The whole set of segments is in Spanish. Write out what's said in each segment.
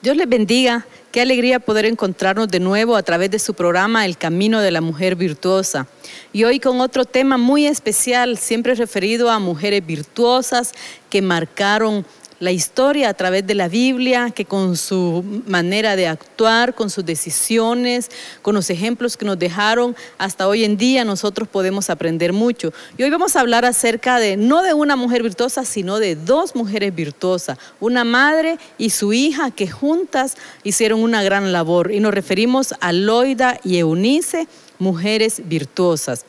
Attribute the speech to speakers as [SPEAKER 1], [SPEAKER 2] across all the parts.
[SPEAKER 1] Dios les bendiga. Qué alegría poder encontrarnos de nuevo a través de su programa El Camino de la Mujer Virtuosa. Y hoy con otro tema muy especial, siempre referido a mujeres virtuosas que marcaron la historia a través de la Biblia, que con su manera de actuar, con sus decisiones, con los ejemplos que nos dejaron, hasta hoy en día nosotros podemos aprender mucho. Y hoy vamos a hablar acerca de, no de una mujer virtuosa, sino de dos mujeres virtuosas, una madre y su hija que juntas hicieron una gran labor. Y nos referimos a Loida y Eunice, mujeres virtuosas.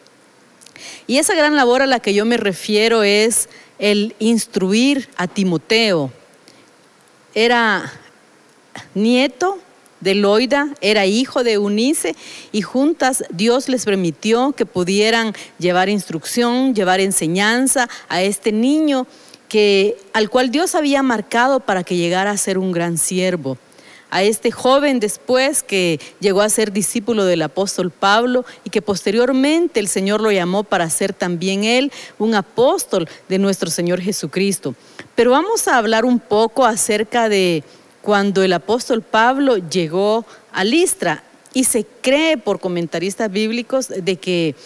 [SPEAKER 1] Y esa gran labor a la que yo me refiero es el instruir a Timoteo. Era nieto de Loida, era hijo de Eunice, y juntas Dios les permitió que pudieran llevar instrucción, llevar enseñanza a este niño al cual Dios había marcado para que llegara a ser un gran siervo. A este joven después que llegó a ser discípulo del apóstol Pablo y que posteriormente el Señor lo llamó para ser también él un apóstol de nuestro Señor Jesucristo. Pero vamos a hablar un poco acerca de cuando el apóstol Pablo llegó a Listra, y se cree por comentaristas bíblicos de que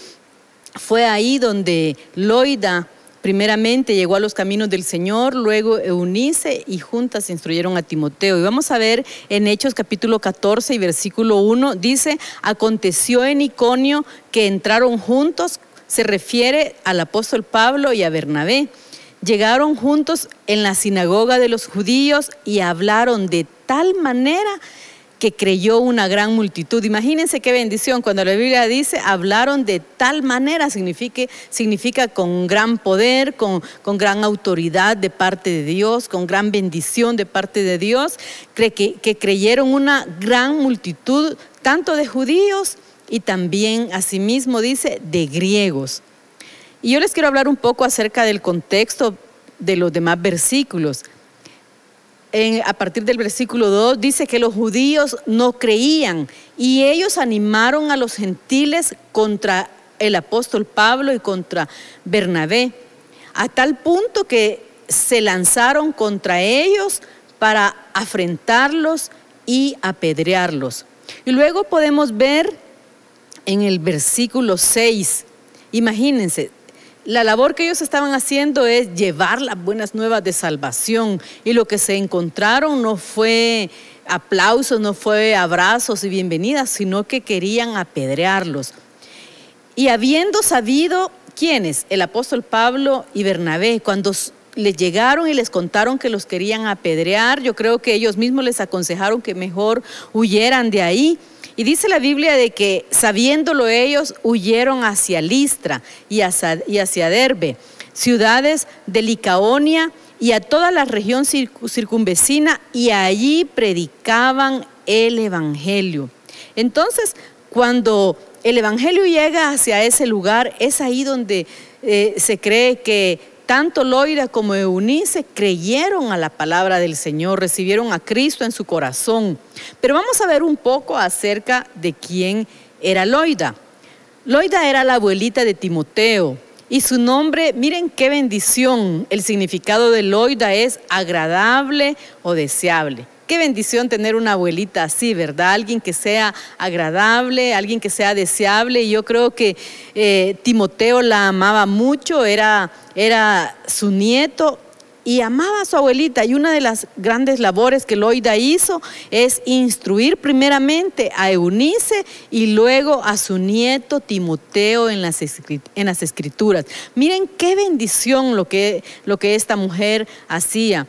[SPEAKER 1] fue ahí donde Loida primeramente llegó a los caminos del Señor, luego Eunice, y juntas instruyeron a Timoteo. Y vamos a ver en Hechos capítulo 14 y versículo 1, dice: aconteció en Iconio que entraron juntos, se refiere al apóstol Pablo y a Bernabé. Llegaron juntos en la sinagoga de los judíos y hablaron de tal manera que creyó una gran multitud. Imagínense qué bendición cuando la Biblia dice hablaron de tal manera, significa con gran poder, con gran autoridad de parte de Dios, con gran bendición de parte de Dios, que creyeron una gran multitud, tanto de judíos y también, asimismo dice, de griegos. Y yo les quiero hablar un poco acerca del contexto de los demás versículos. A partir del versículo 2 dice que los judíos no creían y ellos animaron a los gentiles contra el apóstol Pablo y contra Bernabé, a tal punto que se lanzaron contra ellos para afrentarlos y apedrearlos. Y luego podemos ver en el versículo 6, imagínense, la labor que ellos estaban haciendo es llevar las buenas nuevas de salvación, y lo que se encontraron no fue aplausos, no fue abrazos y bienvenidas, sino que querían apedrearlos. Y habiendo sabido, ¿quiénes? El apóstol Pablo y Bernabé, cuando les llegaron y les contaron que los querían apedrear, yo creo que ellos mismos les aconsejaron que mejor huyeran de ahí. Y dice la Biblia de que sabiéndolo ellos huyeron hacia Listra y hacia Derbe, ciudades de Licaonia y a toda la región circunvecina, y allí predicaban el evangelio. Entonces, cuando el evangelio llega hacia ese lugar, es ahí donde se cree que tanto Loida como Eunice creyeron a la palabra del Señor, recibieron a Cristo en su corazón. Pero vamos a ver un poco acerca de quién era Loida. Loida era la abuelita de Timoteo, y su nombre, miren qué bendición, el significado de Loida es agradable o deseable. Qué bendición tener una abuelita así, ¿verdad? Alguien que sea agradable, alguien que sea deseable. Y yo creo que Timoteo la amaba mucho, era su nieto y amaba a su abuelita. Y una de las grandes labores que Loida hizo es instruir primeramente a Eunice y luego a su nieto Timoteo en las escrituras. Miren qué bendición lo que esta mujer hacía.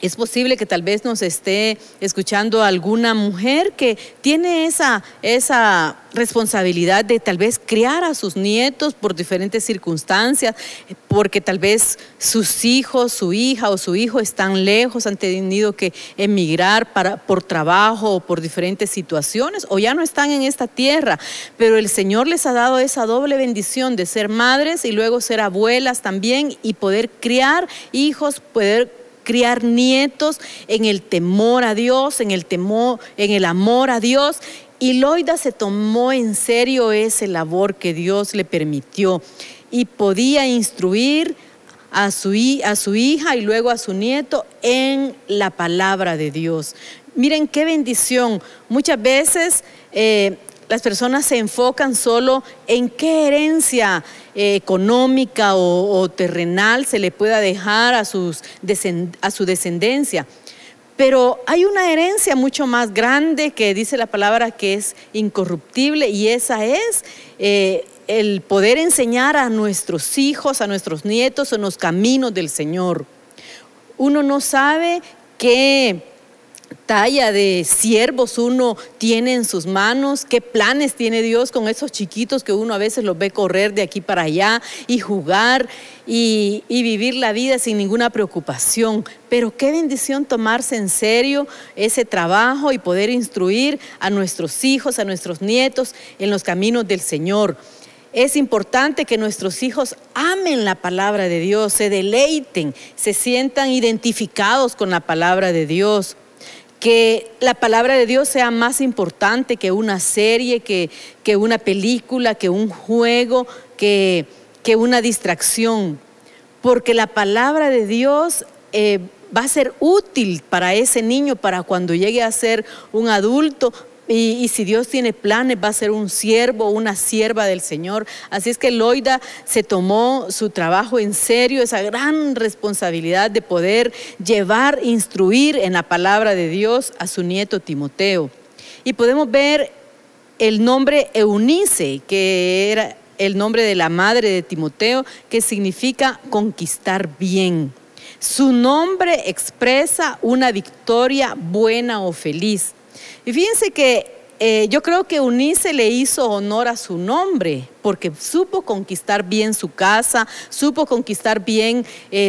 [SPEAKER 1] Es posible que tal vez nos esté escuchando alguna mujer que tiene esa responsabilidad de tal vez criar a sus nietos por diferentes circunstancias, porque tal vez sus hijos, su hija o su hijo están lejos, han tenido que emigrar por trabajo o por diferentes situaciones, o ya no están en esta tierra, pero el Señor les ha dado esa doble bendición de ser madres y luego ser abuelas también, y poder criar hijos, poder criar nietos en el temor a Dios, en el amor a Dios. Y Loida se tomó en serio esa labor que Dios le permitió, y podía instruir a su hija y luego a su nieto en la palabra de Dios. Miren qué bendición. Muchas veces las personas se enfocan solo en qué herencia económica o terrenal se le pueda dejar a su descendencia. Pero hay una herencia mucho más grande que dice la palabra que es incorruptible, y esa es el poder enseñar a nuestros hijos, a nuestros nietos en los caminos del Señor. Uno no sabe qué talla de siervos uno tiene en sus manos, qué planes tiene Dios con esos chiquitos que uno a veces los ve correr de aquí para allá y jugar y vivir la vida sin ninguna preocupación. Pero qué bendición tomarse en serio ese trabajo y poder instruir a nuestros hijos, a nuestros nietos en los caminos del Señor. Es importante que nuestros hijos amen la palabra de Dios, se deleiten, se sientan identificados con la palabra de Dios. Que la palabra de Dios sea más importante que una serie, que una película, que un juego, que una distracción. Porque la palabra de Dios va a ser útil para ese niño, para cuando llegue a ser un adulto. Y si Dios tiene planes, va a ser un siervo o una sierva del Señor. Así es que Loida se tomó su trabajo en serio, esa gran responsabilidad de poder llevar, instruir en la palabra de Dios a su nieto Timoteo. Y podemos ver el nombre Eunice, que era el nombre de la madre de Timoteo, que significa conquistar bien. Su nombre expresa una victoria buena o feliz. Y fíjense que yo creo que Eunice le hizo honor a su nombre, porque supo conquistar bien su casa, supo conquistar bien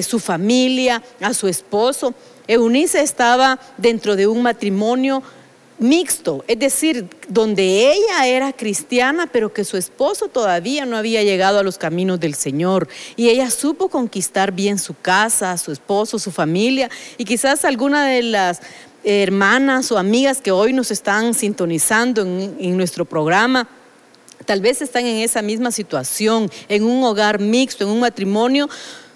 [SPEAKER 1] su familia, a su esposo. Eunice estaba dentro de un matrimonio mixto, es decir, donde ella era cristiana, pero que su esposo todavía no había llegado a los caminos del Señor. Y ella supo conquistar bien su casa, su esposo, su familia. Y quizás alguna de las hermanas o amigas que hoy nos están sintonizando en nuestro programa, tal vez están en esa misma situación, en un hogar mixto, en un matrimonio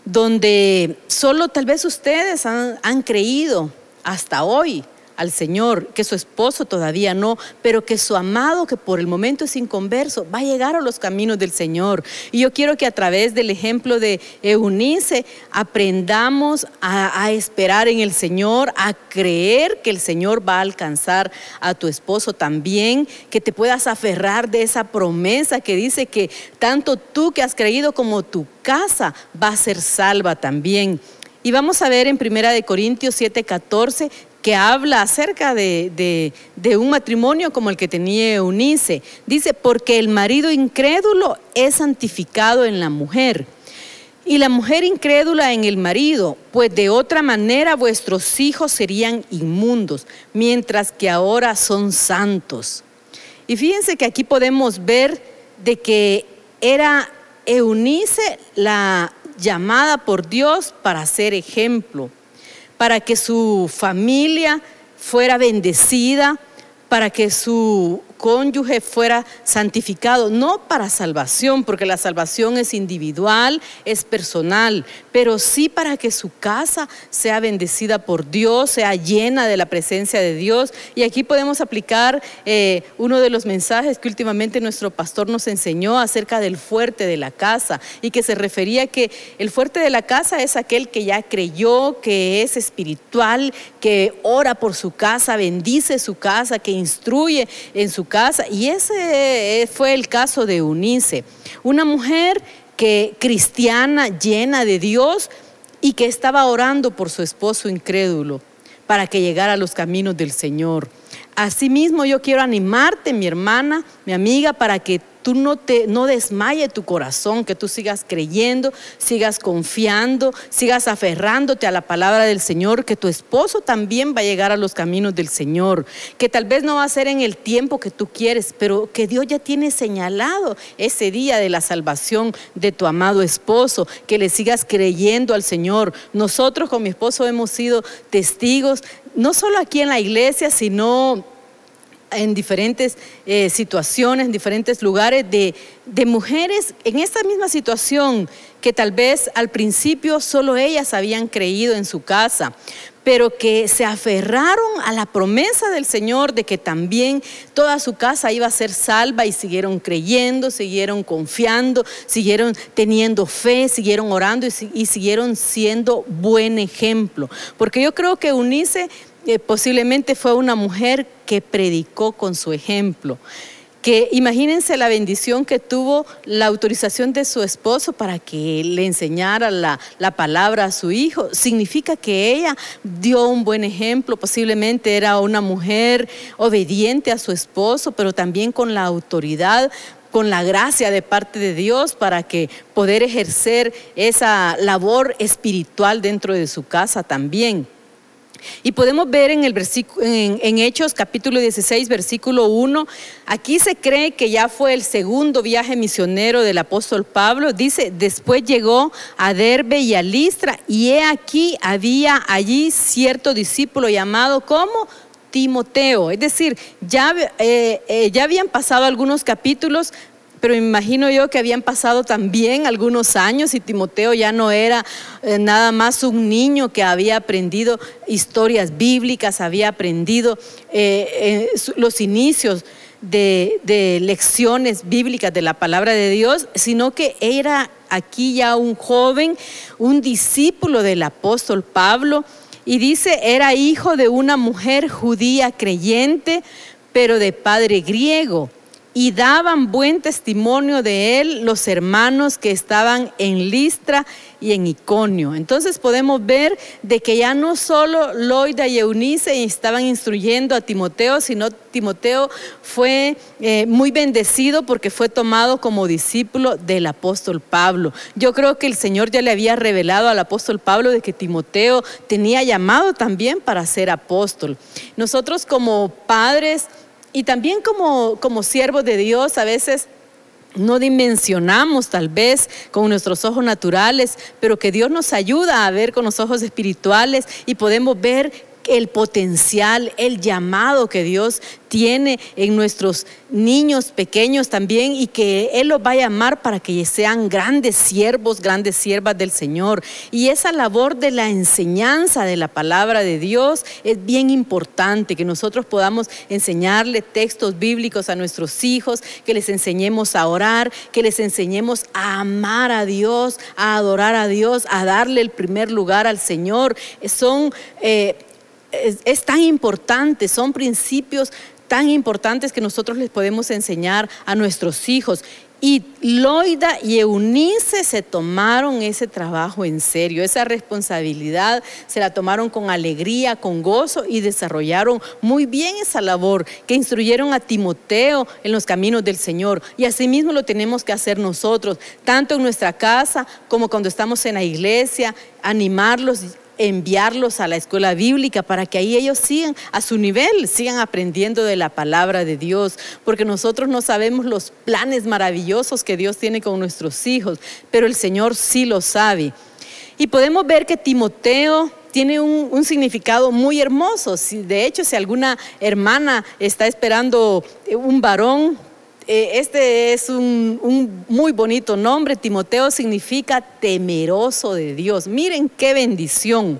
[SPEAKER 1] donde solo tal vez ustedes han creído hasta hoy al Señor, que su esposo todavía no, pero que su amado, que por el momento es inconverso, va a llegar a los caminos del Señor. Y yo quiero que a través del ejemplo de Eunice aprendamos a esperar en el Señor, a creer que el Señor va a alcanzar a tu esposo también, que te puedas aferrar de esa promesa que dice que tanto tú que has creído como tu casa va a ser salva también. Y vamos a ver en 1 Corintios 7:14 que habla acerca de un matrimonio como el que tenía Eunice. Dice, porque el marido incrédulo es santificado en la mujer, y la mujer incrédula en el marido, pues de otra manera vuestros hijos serían inmundos, mientras que ahora son santos. Y fíjense que aquí podemos ver de que era Eunice la llamada por Dios para ser ejemplo, para que su familia fuera bendecida, para que su cónyuge fuera santificado, no para salvación, porque la salvación es individual, es personal, pero sí para que su casa sea bendecida por Dios, sea llena de la presencia de Dios. Y aquí podemos aplicar uno de los mensajes que últimamente nuestro pastor nos enseñó acerca del fuerte de la casa, y que se refería que el fuerte de la casa es aquel que ya creyó, que es espiritual, que ora por su casa, bendice su casa, que instruye en su casa. Y ese fue el caso de Eunice, una mujer cristiana, llena de Dios, y que estaba orando por su esposo incrédulo para que llegara a los caminos del Señor. Asimismo, yo quiero animarte, mi hermana, mi amiga, para que tú no desmaye tu corazón, que tú sigas creyendo, sigas confiando, sigas aferrándote a la palabra del Señor, que tu esposo también va a llegar a los caminos del Señor, que tal vez no va a ser en el tiempo que tú quieres, pero que Dios ya tiene señalado ese día de la salvación de tu amado esposo, que le sigas creyendo al Señor. Nosotros con mi esposo hemos sido testigos, no solo aquí en la iglesia, sino en diferentes situaciones, en diferentes lugares de mujeres en esta misma situación, que tal vez al principio solo ellas habían creído en su casa, pero que se aferraron a la promesa del Señor de que también toda su casa iba a ser salva, y siguieron creyendo, siguieron confiando, siguieron teniendo fe, siguieron orando y siguieron siendo buen ejemplo. Porque yo creo que Eunice posiblemente fue una mujer que predicó con su ejemplo. Que imagínense la bendición que tuvo la autorización de su esposo para que le enseñara la palabra a su hijo. Significa que ella dio un buen ejemplo, posiblemente era una mujer obediente a su esposo, pero también con la autoridad, con la gracia de parte de Dios para que poder ejercer esa labor espiritual dentro de su casa también. Y podemos ver en el en Hechos capítulo 16 versículo 1, aquí se cree que ya fue el segundo viaje misionero del apóstol Pablo. Dice: después llegó a Derbe y a Listra, y he aquí había allí cierto discípulo llamado como Timoteo. Es decir, ya habían pasado algunos capítulos, pero me imagino yo que habían pasado también algunos años, y Timoteo ya no era nada más un niño que había aprendido historias bíblicas, había aprendido los inicios de lecciones bíblicas de la palabra de Dios, sino que era aquí ya un joven, un discípulo del apóstol Pablo. Y dice, era hijo de una mujer judía creyente, pero de padre griego. Y daban buen testimonio de él los hermanos que estaban en Listra y en Iconio. Entonces podemos ver de que ya no solo Loida y Eunice estaban instruyendo a Timoteo, sino Timoteo fue muy bendecido porque fue tomado como discípulo del apóstol Pablo. Yo creo que el Señor ya le había revelado al apóstol Pablo de que Timoteo tenía llamado también para ser apóstol. Nosotros como padres y también como siervos de Dios, a veces no dimensionamos tal vez con nuestros ojos naturales, pero que Dios nos ayuda a ver con los ojos espirituales y podemos ver el potencial, el llamado que Dios tiene en nuestros niños pequeños también, y que Él los va a llamar para que sean grandes siervos, grandes siervas del Señor. Y esa labor de la enseñanza de la palabra de Dios es bien importante, que nosotros podamos enseñarle textos bíblicos a nuestros hijos, que les enseñemos a orar, que les enseñemos a amar a Dios, a adorar a Dios, a darle el primer lugar al Señor. Es tan importante, son principios tan importantes que nosotros les podemos enseñar a nuestros hijos. Y Loida y Eunice se tomaron ese trabajo en serio, esa responsabilidad se la tomaron con alegría, con gozo, y desarrollaron muy bien esa labor, que instruyeron a Timoteo en los caminos del Señor. Y asimismo lo tenemos que hacer nosotros, tanto en nuestra casa como cuando estamos en la iglesia, animarlos, enviarlos a la escuela bíblica para que ahí ellos sigan a su nivel, sigan aprendiendo de la palabra de Dios, porque nosotros no sabemos los planes maravillosos que Dios tiene con nuestros hijos, pero el Señor sí lo sabe. Y podemos ver que Timoteo tiene un significado muy hermoso. De hecho, si alguna hermana está esperando un varón, este es un muy bonito nombre. Timoteo significa temeroso de Dios. Miren qué bendición.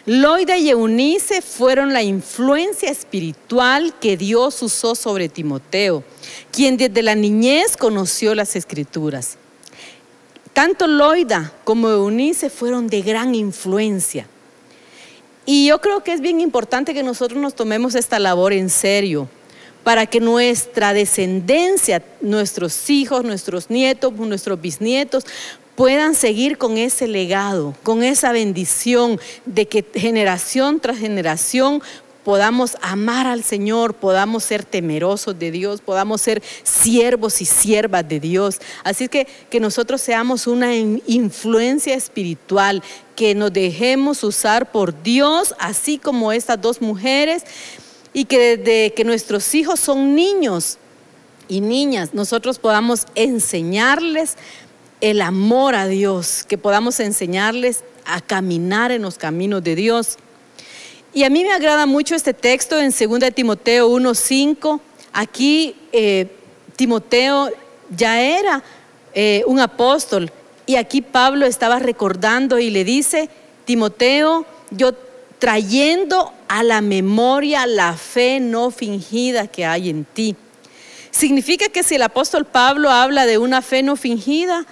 [SPEAKER 1] Loida y Eunice fueron la influencia espiritual que Dios usó sobre Timoteo, quien desde la niñez conoció las Escrituras. Tanto Loida como Eunice fueron de gran influencia. Y yo creo que es bien importante que nosotros nos tomemos esta labor en serio, para que nuestra descendencia, nuestros hijos, nuestros nietos, nuestros bisnietos, puedan seguir con ese legado, con esa bendición de que generación tras generación podamos amar al Señor, podamos ser temerosos de Dios, podamos ser siervos y siervas de Dios. Así que nosotros seamos una influencia espiritual, que nos dejemos usar por Dios, así como estas dos mujeres. Y que desde que nuestros hijos son niños y niñas, nosotros podamos enseñarles el amor a Dios, que podamos enseñarles a caminar en los caminos de Dios. Y a mí me agrada mucho este texto en 2 Timoteo 1:5. Aquí Timoteo ya era un apóstol, y aquí Pablo estaba recordando y le dice: Timoteo, yo trayendo a la memoria la fe no fingida que hay en ti. Significa que si el apóstol Pablo habla de una fe no fingida,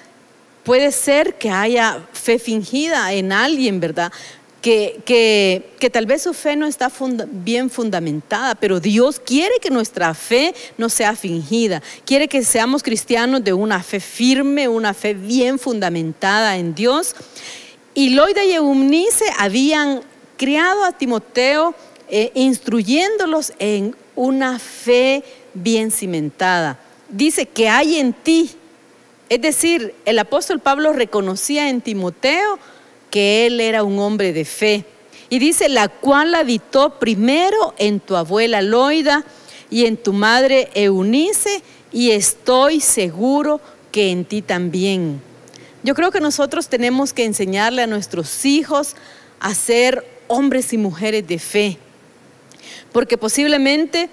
[SPEAKER 1] puede ser que haya fe fingida en alguien, ¿verdad? Que tal vez su fe no está bien fundamentada, pero Dios quiere que nuestra fe no sea fingida. Quiere que seamos cristianos de una fe firme, una fe bien fundamentada en Dios. Y Loida y Eunice habían criado a Timoteo, instruyéndolos en una fe bien cimentada. Dice que hay en ti. Es decir, el apóstol Pablo reconocía en Timoteo que él era un hombre de fe. Y dice, la cual habitó primero en tu abuela Loida y en tu madre Eunice, y estoy seguro que en ti también. Yo creo que nosotros tenemos que enseñarle a nuestros hijos a ser hombres y mujeres de fe. Porque posiblemente,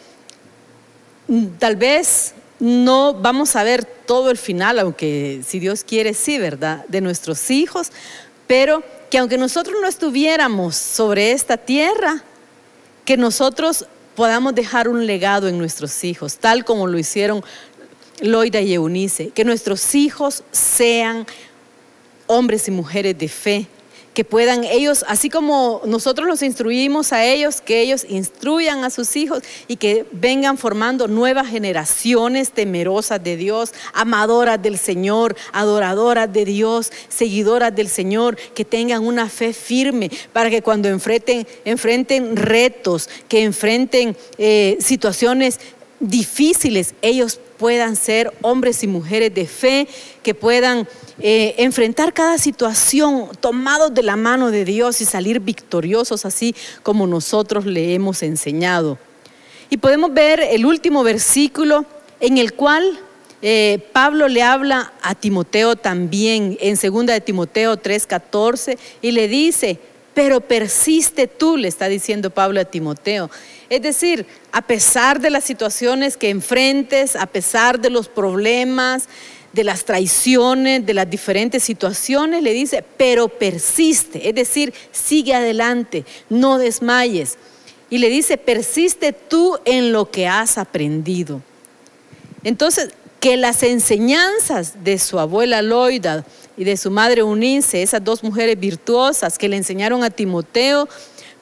[SPEAKER 1] tal vez, no vamos a ver todo el final, aunque si Dios quiere, sí, ¿verdad?, de nuestros hijos. Pero que aunque nosotros no estuviéramos sobre esta tierra, que nosotros podamos dejar un legado en nuestros hijos, tal como lo hicieron Loida y Eunice. Que nuestros hijos sean hombres y mujeres de fe, que puedan ellos, así como nosotros los instruimos a ellos, que ellos instruyan a sus hijos y que vengan formando nuevas generaciones temerosas de Dios, amadoras del Señor, adoradoras de Dios, seguidoras del Señor, que tengan una fe firme para que cuando enfrenten retos, que enfrenten situaciones difíciles, ellos puedan ser hombres y mujeres de fe, que puedan enfrentar cada situación tomados de la mano de Dios y salir victoriosos, así como nosotros le hemos enseñado. Y podemos ver el último versículo en el cual Pablo le habla a Timoteo también, en 2 de Timoteo 3:14, y le dice, pero persiste tú, le está diciendo Pablo a Timoteo. Es decir, a pesar de las situaciones que enfrentes, a pesar de los problemas, de las traiciones, de las diferentes situaciones, le dice, pero persiste, es decir, sigue adelante, no desmayes. Y le dice, persiste tú en lo que has aprendido. Entonces, que las enseñanzas de su abuela Loida y de su madre Eunice, esas dos mujeres virtuosas que le enseñaron a Timoteo,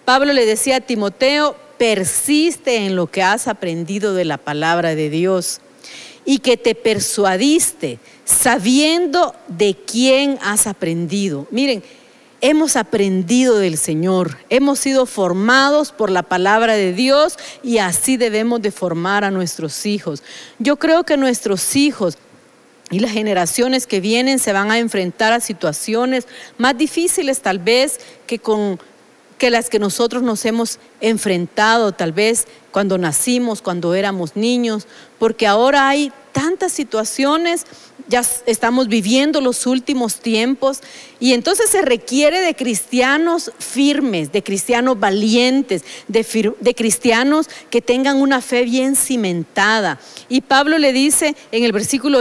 [SPEAKER 1] Pablo le decía a Timoteo, persiste en lo que has aprendido de la palabra de Dios y que te persuadiste sabiendo de quién has aprendido. Miren, hemos aprendido del Señor, hemos sido formados por la palabra de Dios y así debemos de formar a nuestros hijos. Yo creo que nuestros hijos y las generaciones que vienen se van a enfrentar a situaciones más difíciles tal vez que las que nosotros nos hemos enfrentado tal vez cuando nacimos, cuando éramos niños, porque ahora hay tantas situaciones, ya estamos viviendo los últimos tiempos y entonces se requiere de cristianos firmes, de cristianos valientes, de cristianos que tengan una fe bien cimentada. Y Pablo le dice en el versículo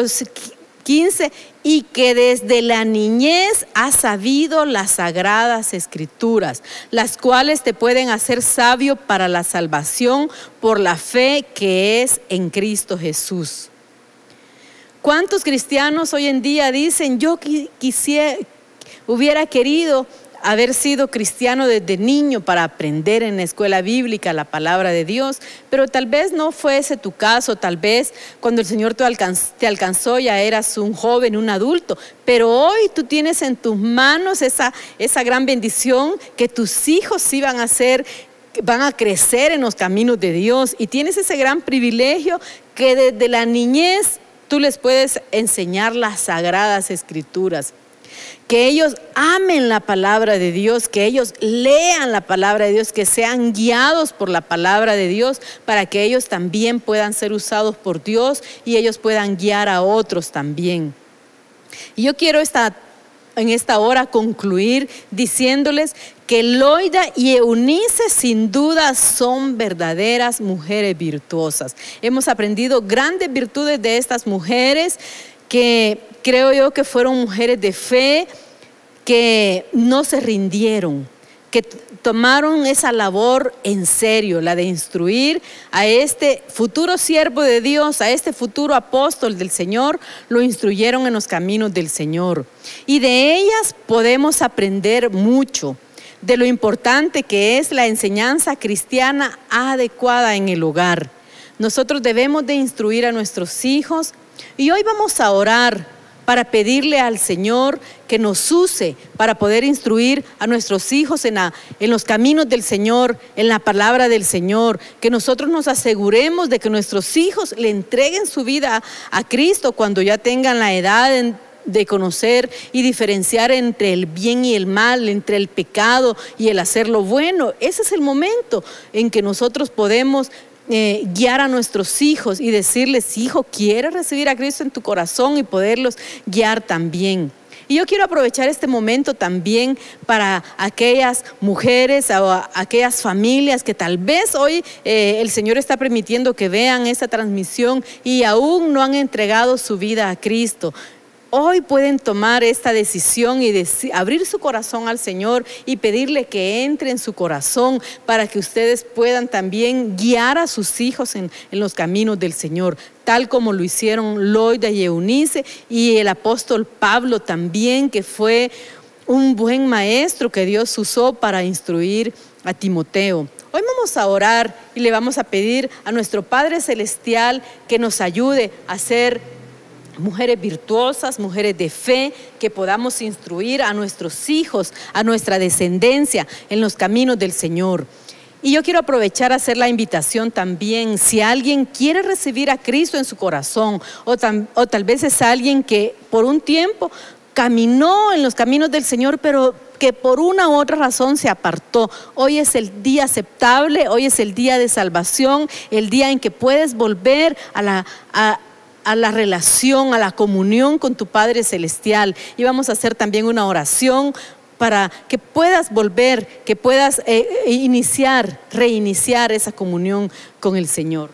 [SPEAKER 1] 15, y que desde la niñez has sabido las sagradas escrituras, las cuales te pueden hacer sabio para la salvación por la fe que es en Cristo Jesús. ¿Cuántos cristianos hoy en día dicen, yo hubiera querido haber sido cristiano desde niño para aprender en la escuela bíblica la palabra de Dios, pero tal vez no fuese tu caso, tal vez cuando el Señor te alcanzó ya eras un joven, un adulto, pero hoy tú tienes en tus manos esa gran bendición que tus hijos sí van a crecer en los caminos de Dios y tienes ese gran privilegio que desde la niñez tú les puedes enseñar las sagradas escrituras. Que ellos amen la palabra de Dios, que ellos lean la palabra de Dios, que sean guiados por la palabra de Dios para que ellos también puedan ser usados por Dios y ellos puedan guiar a otros también. Y yo quiero en esta hora concluir diciéndoles que Loida y Eunice sin duda son verdaderas mujeres virtuosas. Hemos aprendido grandes virtudes de estas mujeres que creo yo que fueron mujeres de fe, que no se rindieron, que tomaron esa labor en serio, la de instruir a este futuro siervo de Dios, a este futuro apóstol del Señor, lo instruyeron en los caminos del Señor. Y de ellas podemos aprender mucho, de lo importante que es la enseñanza cristiana adecuada en el hogar. Nosotros debemos de instruir a nuestros hijos y hoy vamos a orar para pedirle al Señor que nos use para poder instruir a nuestros hijos en los caminos del Señor, en la palabra del Señor, que nosotros nos aseguremos de que nuestros hijos le entreguen su vida a Cristo cuando ya tengan la edad de conocer y diferenciar entre el bien y el mal, entre el pecado y el hacer lo bueno. Ese es el momento en que nosotros podemos guiar a nuestros hijos y decirles: hijo, ¿quieres recibir a Cristo en tu corazón? Y poderlos guiar también. Y yo quiero aprovechar este momento también para aquellas mujeres o aquellas familias que tal vez hoy el Señor está permitiendo que vean esta transmisión y aún no han entregado su vida a Cristo. Hoy pueden tomar esta decisión y abrir su corazón al Señor y pedirle que entre en su corazón para que ustedes puedan también guiar a sus hijos en los caminos del Señor, tal como lo hicieron Loida y Eunice y el apóstol Pablo también, que fue un buen maestro que Dios usó para instruir a Timoteo. Hoy vamos a orar y le vamos a pedir a nuestro Padre Celestial que nos ayude a ser mujeres virtuosas, mujeres de fe, que podamos instruir a nuestros hijos, a nuestra descendencia en los caminos del Señor. Y yo quiero aprovechar a hacer la invitación también, si alguien quiere recibir a Cristo en su corazón, o tal vez es alguien que por un tiempo caminó en los caminos del Señor, pero que por una u otra razón se apartó. Hoy es el día aceptable, hoy es el día de salvación, el día en que puedes volver a la relación, a la comunión con tu Padre Celestial. Y vamos a hacer también una oración para que puedas volver, que puedas reiniciar esa comunión con el Señor.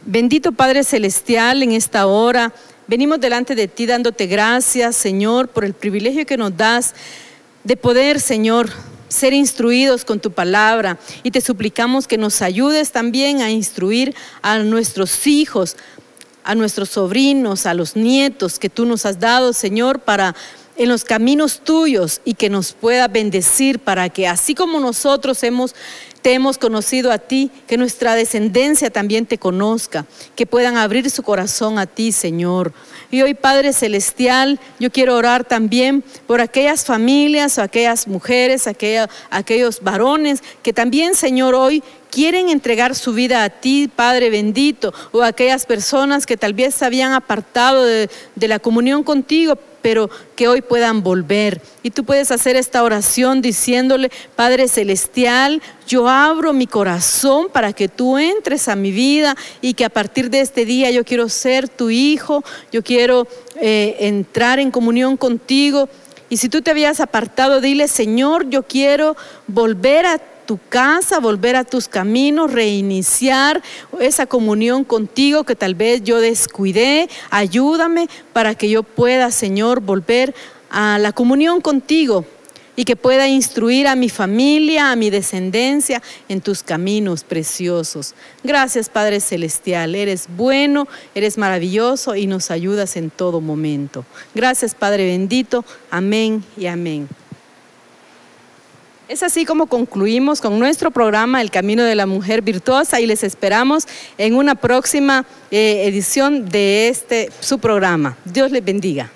[SPEAKER 1] Bendito Padre Celestial, en esta hora venimos delante de ti dándote gracias, Señor, por el privilegio que nos das de poder, Señor, ser instruidos con tu palabra, y te suplicamos que nos ayudes también a instruir a nuestros hijos, a nuestros sobrinos, a los nietos que tú nos has dado, Señor, en los caminos tuyos, y que nos pueda bendecir para que así como nosotros te hemos conocido a ti, que nuestra descendencia también te conozca, que puedan abrir su corazón a ti, Señor. Y hoy, Padre Celestial, yo quiero orar también por aquellas familias o aquellas mujeres, aquellos varones que también, Señor, hoy quieren entregar su vida a ti, Padre bendito, o aquellas personas que tal vez se habían apartado de la comunión contigo, pero que hoy puedan volver. Y tú puedes hacer esta oración diciéndole: Padre Celestial, yo abro mi corazón para que tú entres a mi vida, y que a partir de este día yo quiero ser tu hijo, yo quiero entrar en comunión contigo. Y si tú te habías apartado, dile: Señor, yo quiero volver a tu casa, volver a tus caminos, reiniciar esa comunión contigo que tal vez yo descuidé. Ayúdame para que yo pueda, Señor, volver a la comunión contigo y que pueda instruir a mi familia, a mi descendencia en tus caminos preciosos. Gracias, Padre Celestial, eres bueno, eres maravilloso y nos ayudas en todo momento. Gracias, Padre bendito, amén y amén. Es así como concluimos con nuestro programa El Camino de la Mujer Virtuosa, y les esperamos en una próxima edición de su programa. Dios les bendiga.